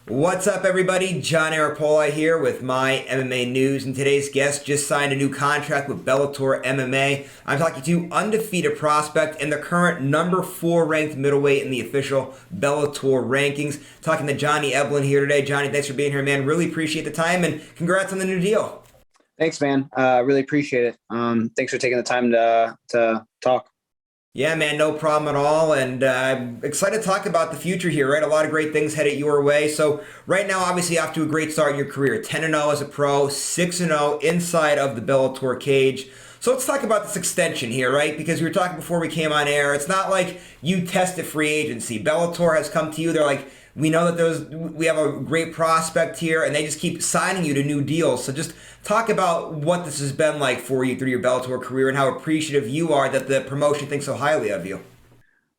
What's up, everybody? John Arapola here with my MMA news, and today's guest just signed a new contract with Bellator MMA. I'm talking to undefeated prospect and the current number 4 ranked middleweight in the official Bellator rankings. Talking to Johnny Eblen here today. Johnny, thanks for being here, man. Really appreciate the time, and congrats on the new deal. Thanks, man. Really appreciate it. Thanks for taking the time to talk. Yeah, man, no problem at all. And I'm excited to talk about the future here, right? A lot of great things headed your way. So right now, obviously, off to a great start in your career. 10-0 as a pro, 6-0 inside of the Bellator cage. So let's talk about this extension here, right? Because we were talking before we came on air. It's not like you tested free agency. Bellator has come to you. They're like, we know that we have a great prospect here, and they just keep signing you to new deals. So just talk about what this has been like for you through your Bellator career and how appreciative you are that the promotion thinks so highly of you.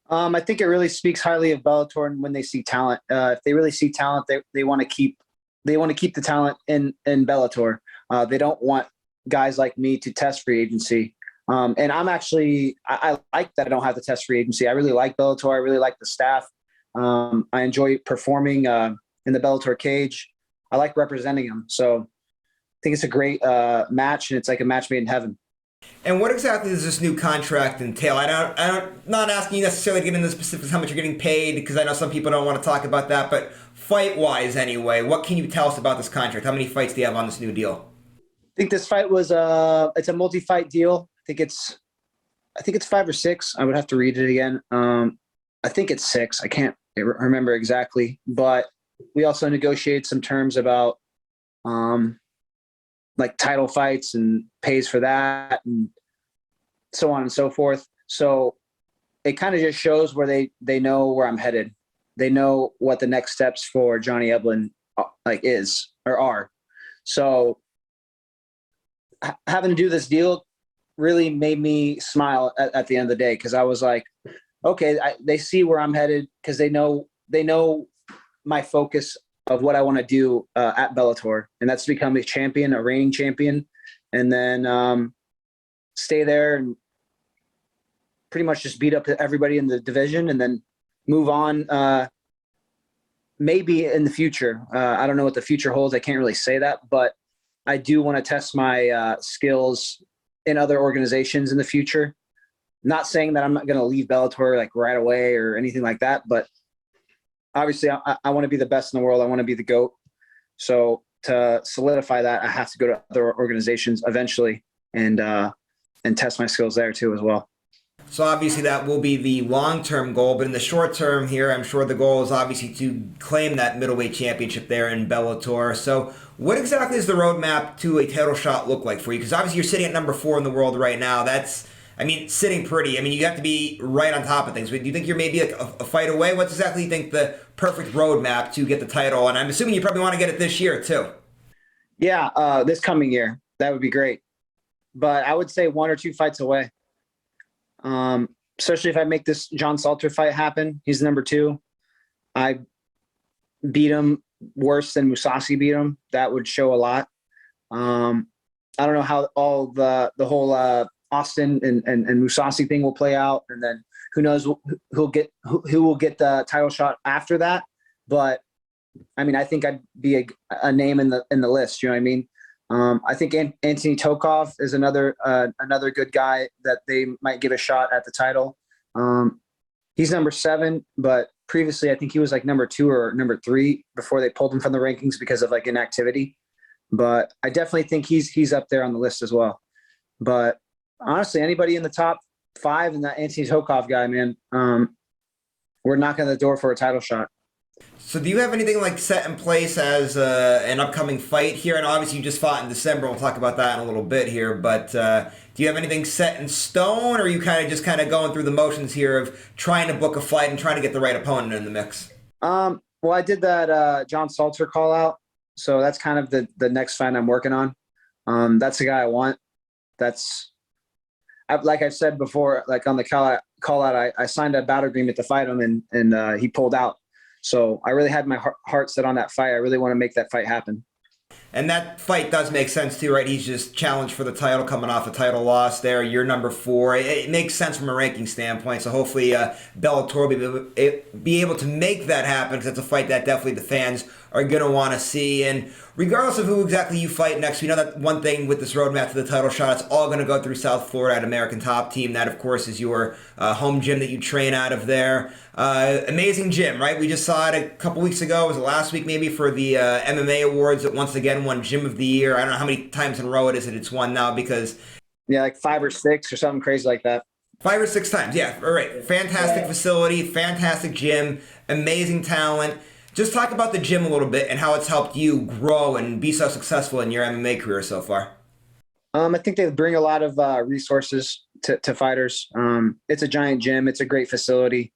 I think it really speaks highly of Bellator when they see talent. If they really see talent, they want to keep the talent in Bellator. They don't want guys like me to test free agency. And I like that I don't have to test free agency. I really like Bellator. I really like the staff. I enjoy performing in the Bellator cage. I like representing them. So I think it's a great match, and it's like a match made in heaven. And what exactly does this new contract entail? Not asking you necessarily to get into the specifics how much you're getting paid, because I know some people don't want to talk about that, but fight-wise anyway, what can you tell us about this contract? How many fights do you have on this new deal? I think this fight was it's a multi-fight deal. I think it's 5 or 6. I would have to read it again. I think it's 6. I can't remember exactly, but we also negotiated some terms about like title fights and pays for that and so on and so forth. So it kind of just shows where they know where I'm headed. They know what the next steps for Johnny Eblen is or are. So having to do this deal really made me smile at the end of the day, because I was like, okay, they see where I'm headed, because they know my focus of what I want to do at Bellator, and that's to become a reigning champion, and then stay there and pretty much just beat up everybody in the division, and then move on. Maybe in the future, I don't know what the future holds. I can't really say that, but I do want to test my skills in other organizations in the future. Not saying that I'm not going to leave Bellator like right away or anything like that, but obviously I want to be the best in the world. I want to be the GOAT. So to solidify that, I have to go to other organizations eventually and test my skills there too as well. So obviously that will be the long-term goal, but in the short term here, I'm sure the goal is obviously to claim that middleweight championship there in Bellator. So what exactly does the roadmap to a title shot look like for you? Because obviously you're sitting at number 4 in the world right now. That's, sitting pretty. You have to be right on top of things. But do you think you're maybe a fight away? What exactly do you think the perfect roadmap to get the title? And I'm assuming you probably want to get it this year too. Yeah, this coming year. That would be great. But I would say 1 or 2 fights away. Especially if I make this John Salter fight happen. He's number 2. I beat him worse than Mousasi beat him. That would show a lot. I don't know how all the whole Austin and Mousasi thing will play out, and then who knows who will get the title shot after that. But I think I'd be a name in the list. You know what I mean? I think Anthony Tokov is another good guy that they might give a shot at the title. He's number 7, but previously I think he was like number 2 or number 3 before they pulled him from the rankings because of like inactivity. But I definitely think he's up there on the list as well. But honestly, anybody in the top 5 and that Anthony Tokov guy, man, we're knocking on the door for a title shot. So do you have anything like set in place as an upcoming fight here? And obviously you just fought in December. We'll talk about that in a little bit here. But do you have anything set in stone, or are you kind of going through the motions here of trying to book a fight and trying to get the right opponent in the mix? Well, I did that John Salter call out. So that's kind of the next fight I'm working on. That's the guy I want. Like I've said before, like on the call out, I signed a battle agreement to fight him, and he pulled out. So I really had my heart set on that fight. I really want to make that fight happen. And that fight does make sense too, right? He's just challenged for the title, coming off a title loss there. You're number 4. It makes sense from a ranking standpoint. So hopefully Bellator will be able to make that happen, because it's a fight that definitely the fans are going to want to see. And regardless of who exactly you fight next, we know that one thing with this roadmap to the title shot, it's all going to go through South Florida at American Top Team. That, of course, is your home gym that you train out of there. Amazing gym, right? We just saw it a couple weeks ago. Was it last week maybe for the MMA awards that once again won Gym of the Year. I don't know how many times in a row it is that it's won now because... Yeah, like 5 or 6 or something crazy like that. 5 or 6 times, yeah. All right. Fantastic facility, fantastic gym, amazing talent. Just talk about the gym a little bit and how it's helped you grow and be so successful in your MMA career so far. I think they bring a lot of resources to fighters. It's a giant gym. It's a great facility.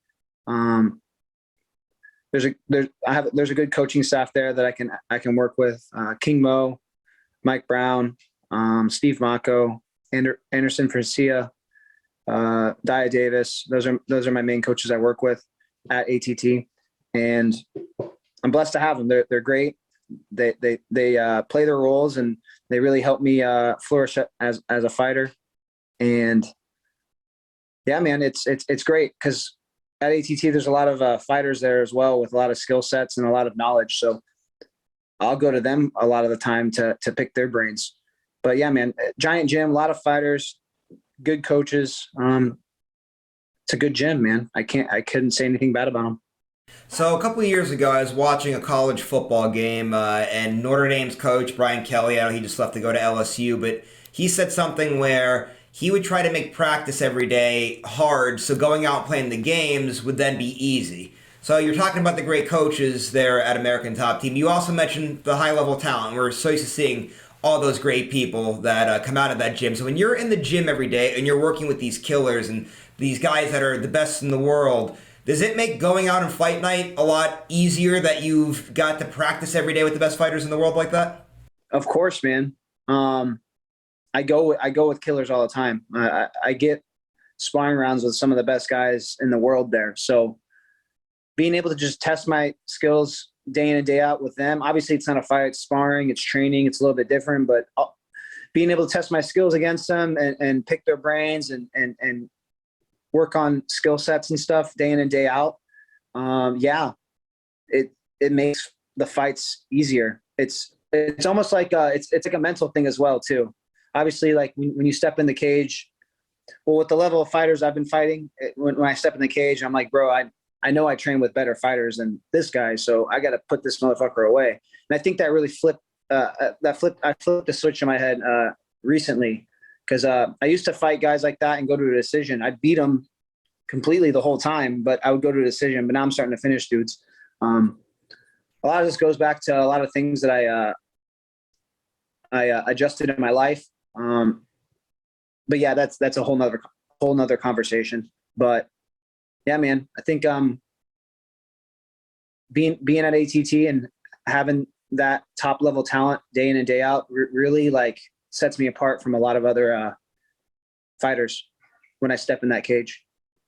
There's a good coaching staff there that I can work with. King Mo, Mike Brown, Steve Mako, Anderson Francia, Dia Davis. Those are my main coaches I work with at ATT, and I'm blessed to have them. They're great. They play their roles and they really help me flourish as a fighter. And yeah, man, it's great because at ATT there's a lot of fighters there as well with a lot of skill sets and a lot of knowledge. So I'll go to them a lot of the time to pick their brains. But yeah, man, giant gym, a lot of fighters, good coaches. It's a good gym, man. I couldn't say anything bad about them. So a couple of years ago, I was watching a college football game, and Notre Dame's coach, Brian Kelly, I know he just left to go to LSU, but he said something where he would try to make practice every day hard, so going out and playing the games would then be easy. So you're talking about the great coaches there at American Top Team. You also mentioned the high-level talent. We're so used to seeing all those great people that come out of that gym. So when you're in the gym every day and you're working with these killers and these guys that are the best in the world, does it make going out on fight night a lot easier that you've got to practice every day with the best fighters in the world like that? Of course, man. I go with killers all the time. I get sparring rounds with some of the best guys in the world there. So being able to just test my skills day in and day out with them. Obviously, it's not a fight, it's sparring, it's training, it's a little bit different, but being able to test my skills against them and pick their brains and work on skill sets and stuff day in and day out. Yeah, it makes the fights easier. It's almost like it's like a mental thing as well too. Obviously, like when you step in the cage, well, with the level of fighters I've been fighting, when I step in the cage, I'm like, bro, I know I train with better fighters than this guy, so I got to put this motherfucker away. And I think that really flipped. I flipped the switch in my head recently because I used to fight guys like that and go to a decision. I'd beat them completely the whole time, but I would go to a decision. But now I'm starting to finish dudes. A lot of this goes back to a lot of things that I adjusted in my life. But yeah, that's a whole nother conversation. But yeah, man, I think being at ATT and having that top level talent day in and day out really like sets me apart from a lot of other fighters when I step in that cage.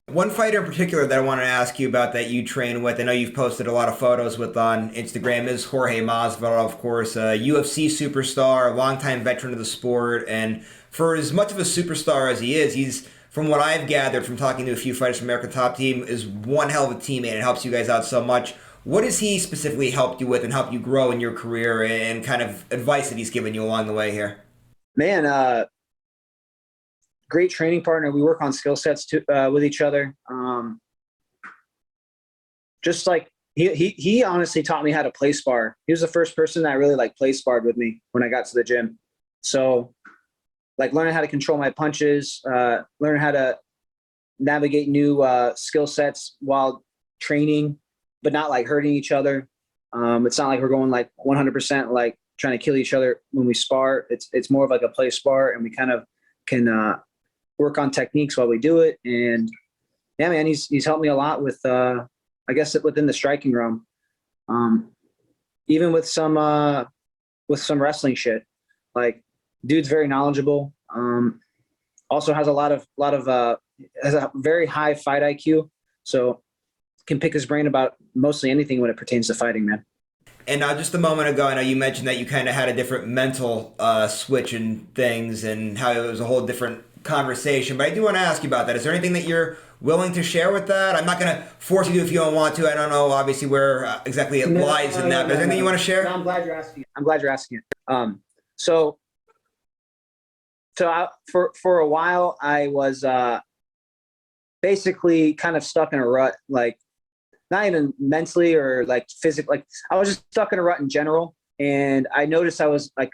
One fighter in particular that I want to ask you about that you train with, I know you've posted a lot of photos with on Instagram, is Jorge Masvidal, of course, a UFC superstar, a longtime veteran of the sport, and for as much of a superstar as he is, he's, from what I've gathered from talking to a few fighters from American Top Team, is one hell of a teammate and helps you guys out so much. What has he specifically helped you with and helped you grow in your career and kind of advice that he's given you along the way here? Man, great training partner. We work on skill sets with each other. Just like he honestly taught me how to play spar. He was the first person that really like play sparred with me when I got to the gym. So like learning how to control my punches, learning how to navigate new skill sets while training, but not like hurting each other. It's not like we're going like 100% like trying to kill each other when we spar. It's more of like a play spar, and we kind of can work on techniques while we do it. And yeah, man, he's helped me a lot with I guess within the striking realm, even with some wrestling shit. Like, dude's very knowledgeable. Also has has a very high fight IQ, so can pick his brain about mostly anything when it pertains to fighting, man. And just a moment ago, I know you mentioned that you kind of had a different mental switch in things and how it was a whole different conversation, but I do want to ask you about that. Is there anything that you're willing to share with that? I'm not going to force you to if you don't want to. I don't know, obviously, where exactly it lies in that. But is there anything you want to share? No, I'm glad you're asking. I'm glad you're asking it. So for a while, I was basically kind of stuck in a rut, like not even mentally or like physically. Like I was just stuck in a rut in general, and I noticed I was like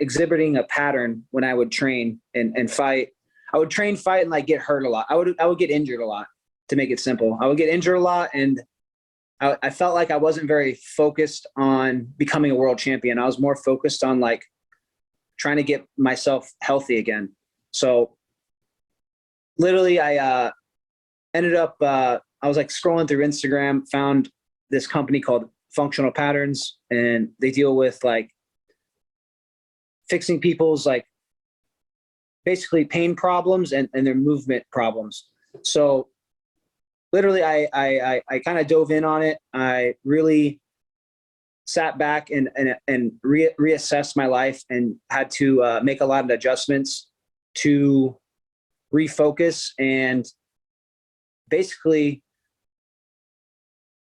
exhibiting a pattern when I would train and fight. I would train, fight, and like get hurt a lot. I would get injured a lot. To make it simple, I would get injured a lot, and I felt like I wasn't very focused on becoming a world champion. I was more focused on like trying to get myself healthy again. So literally, I ended up. I was like scrolling through Instagram, found this company called Functional Patterns, and they deal with like fixing people's like basically pain problems and their movement problems. So literally I kind of dove in on it. I really sat back and reassessed my life and had to make a lot of adjustments to refocus and basically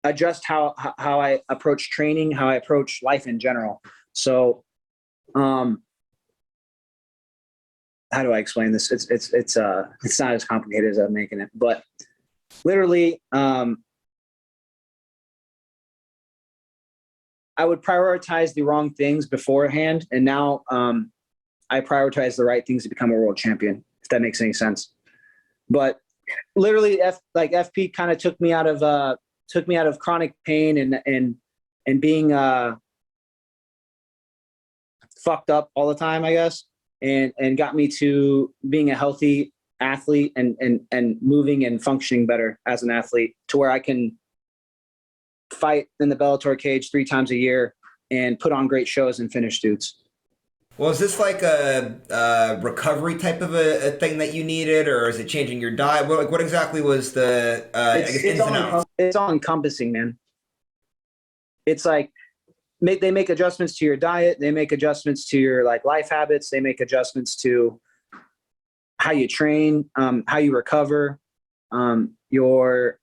adjust how I approach training, how I approach life in general. So how do I explain this? It's not as complicated as I'm making it, but literally, I would prioritize the wrong things beforehand, and now I prioritize the right things to become a world champion. If that makes any sense. But literally, FP kind of took me out of chronic pain and being fucked up all the time, I guess. And got me to being a healthy athlete and moving and functioning better as an athlete to where I can fight in the Bellator cage 3 times a year and put on great shows and finish dudes. Well, is this like a recovery type of a thing that you needed, or is it changing your diet? What exactly was the ins and outs? It's all encompassing, man. It's like they make adjustments to your diet. They make adjustments to your like life habits. They make adjustments to how you train, how you recover, your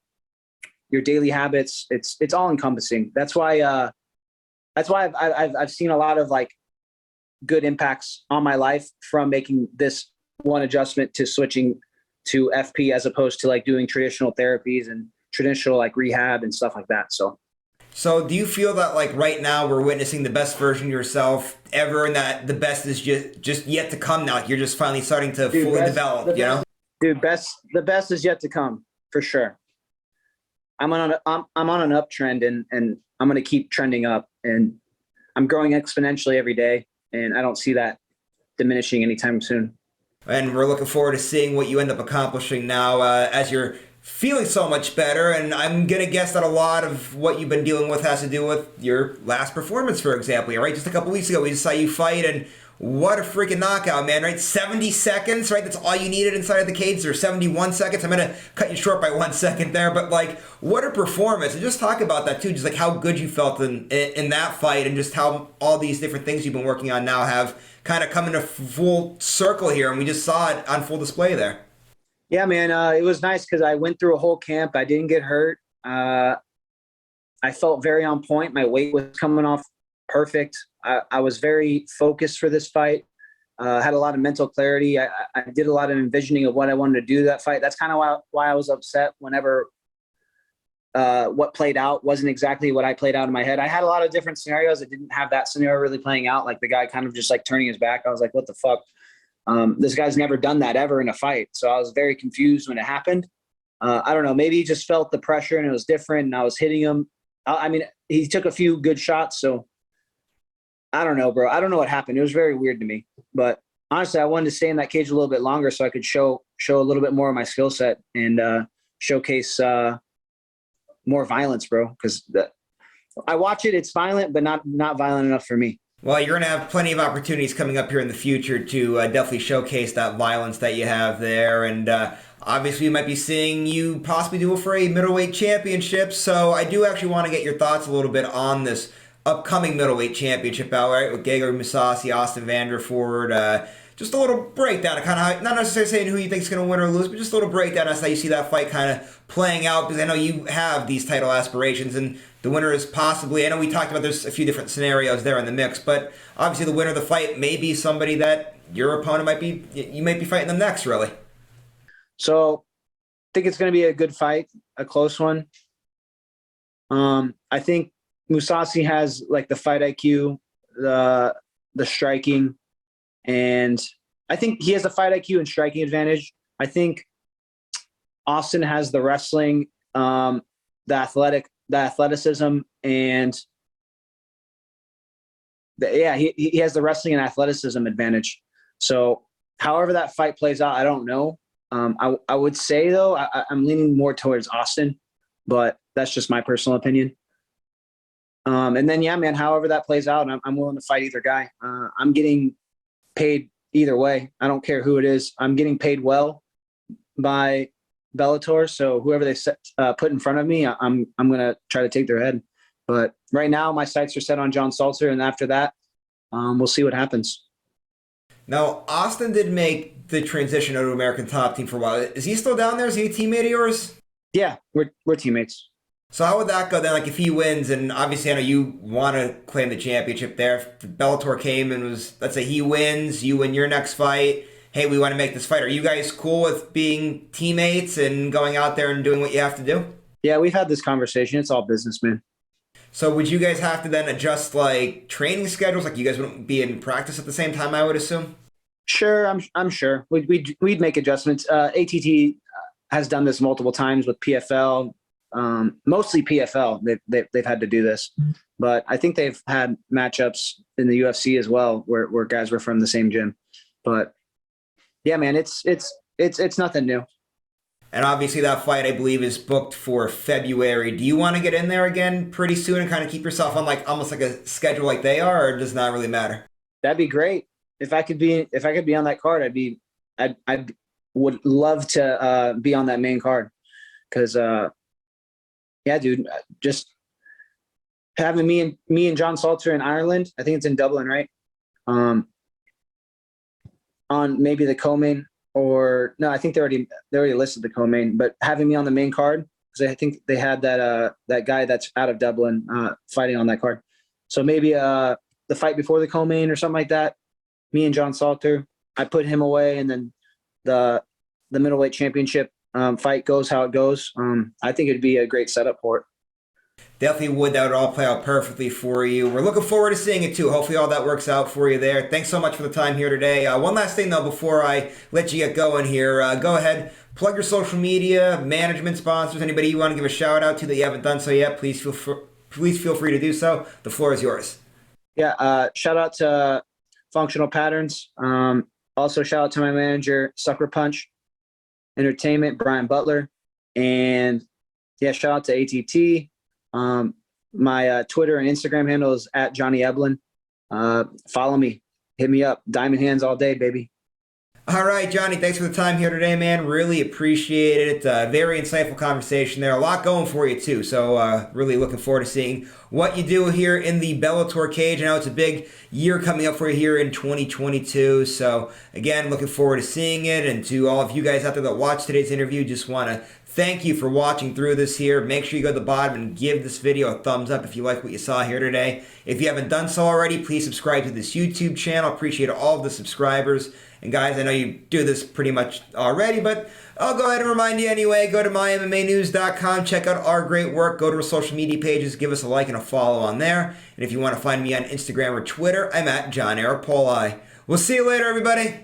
daily habits. It's all encompassing. That's why I've seen a lot of like good impacts on my life from making this one adjustment to switching to FP as opposed to like doing traditional therapies and traditional like rehab and stuff like that. So do you feel that like right now we're witnessing the best version of yourself ever, and that the best is just yet to come now? Like you're just finally starting to fully develop, you know? Dude, the best is yet to come for sure. I'm on an uptrend and I'm going to keep trending up, and I'm growing exponentially every day, and I don't see that diminishing anytime soon. And we're looking forward to seeing what you end up accomplishing now as you're feeling so much better. And I'm going to guess that a lot of what you've been dealing with has to do with your last performance, for example, right? Just a couple weeks ago, we just saw you fight, and what a freaking knockout, man, right? 70 seconds, right? That's all you needed inside of the cage, or 71 seconds. I'm going to cut you short by 1 second there, but like, what a performance. And just talk about that too, just like how good you felt in that fight, and just how all these different things you've been working on now have kind of come into full circle here, and we just saw it on full display there. Yeah, man, it was nice because I went through a whole camp. I didn't get hurt. I felt very on point. My weight was coming off perfect. I was very focused for this fight. Had a lot of mental clarity. I did a lot of envisioning of what I wanted to do that fight. That's kind of why I was upset whenever what played out wasn't exactly what I played out in my head. I had a lot of different scenarios. I didn't have that scenario really playing out. Like the guy kind of just like turning his back. I was like, what the fuck? This guy's never done that ever in a fight. So I was very confused when it happened. I don't know. Maybe he just felt the pressure and it was different, and I was hitting him. I mean, he took a few good shots. So I don't know, bro. I don't know what happened. It was very weird to me. But honestly, I wanted to stay in that cage a little bit longer so I could show a little bit more of my skill set and showcase more violence, bro. Because I watch it. It's violent, but not violent enough for me. Well, you're going to have plenty of opportunities coming up here in the future to definitely showcase that violence that you have there. And obviously, we might be seeing you possibly do it for a middleweight championship. So I do actually want to get your thoughts a little bit on this upcoming middleweight championship bout, right? With Gegard Mousasi, Austin Vanderford, just a little breakdown of kind of how, not necessarily saying who you think is going to win or lose, but just a little breakdown as how you see that fight kind of playing out, because I know you have these title aspirations, and the winner is possibly, I know we talked about there's a few different scenarios there in the mix, but obviously the winner of the fight may be somebody that your opponent might be, you might be fighting them next, really. So I think it's going to be a good fight, a close one. I think Mousasi has like the fight IQ, the striking, and I think he has the fight IQ and striking advantage. I think Austin has the wrestling, the athleticism, and he has the wrestling and athleticism advantage. So however that fight plays out, I don't know. I would say though, I'm leaning more towards Austin, but that's just my personal opinion. And then, yeah, man, however that plays out, I'm willing to fight either guy. I'm getting paid either way. I don't care who it is. I'm getting paid well by Bellator. So whoever they put in front of me, I'm going to try to take their head. But right now my sights are set on John Salter. And after that, we'll see what happens. Now, Austin did make the transition over to American Top Team for a while. Is he still down there? Is he a teammate of yours? Yeah, we're teammates. So how would that go then? Like if he wins, and obviously I know you want to claim the championship there. If Bellator came and was, let's say he wins, you win your next fight. Hey, we want to make this fight. Are you guys cool with being teammates and going out there and doing what you have to do? Yeah, we've had this conversation. It's all business, man. So would you guys have to then adjust like training schedules? Like you guys wouldn't be in practice at the same time, I would assume? Sure, I'm sure. We'd make adjustments. ATT has done this multiple times with PFL. Mostly PFL. They've had to do this, but I think they've had matchups in the UFC as well where guys were from the same gym. But yeah, man, it's nothing new. And obviously that fight, I believe, is booked for February. Do you want to get in there again pretty soon and kind of keep yourself on like almost like a schedule like they are, or does not really matter? That'd be great. If I could be on that card, I would love to be on that main card, because yeah, dude, just having me and John Salter in Ireland. I think it's in Dublin, right? On maybe the co-main, or no, I think they already listed the co-main, but having me on the main card, because I think they had that guy that's out of Dublin fighting on that card. So maybe the fight before the co-main or something like that. Me and John Salter, I put him away, and then the middleweight championship fight goes how it goes. I think it'd be a great setup for it. Definitely would. That would all play out perfectly for you. We're looking forward to seeing it too. Hopefully all that works out for you there. Thanks so much for the time here today. One last thing though before I let you get going here. Go ahead, plug your social media, management, sponsors, anybody you want to give a shout out to that you haven't done so yet. Please feel free to do so. The floor is yours. Yeah, shout out to Functional Patterns. Also shout out to my manager, Sucker Punch Entertainment, Brian Butler. And yeah, shout out to ATT. My Twitter and Instagram handle is at Johnny Eblen. Follow me. Hit me up. Diamond hands all day, baby. All right, Johnny, thanks for the time here today, man. Really appreciate it. Very insightful conversation there. A lot going for you, too. So really looking forward to seeing what you do here in the Bellator cage. I know it's a big year coming up for you here in 2022. So, again, looking forward to seeing it. And to all of you guys out there that watched today's interview, just want to thank you for watching through this here. Make sure you go to the bottom and give this video a thumbs up if you like what you saw here today. If you haven't done so already, please subscribe to this YouTube channel. Appreciate all of the subscribers. And guys, I know you do this pretty much already, but I'll go ahead and remind you anyway. Go to mymmanews.com, check out our great work, go to our social media pages, give us a like and a follow on there. And if you want to find me on Instagram or Twitter, I'm at John Arapoli. We'll see you later, everybody.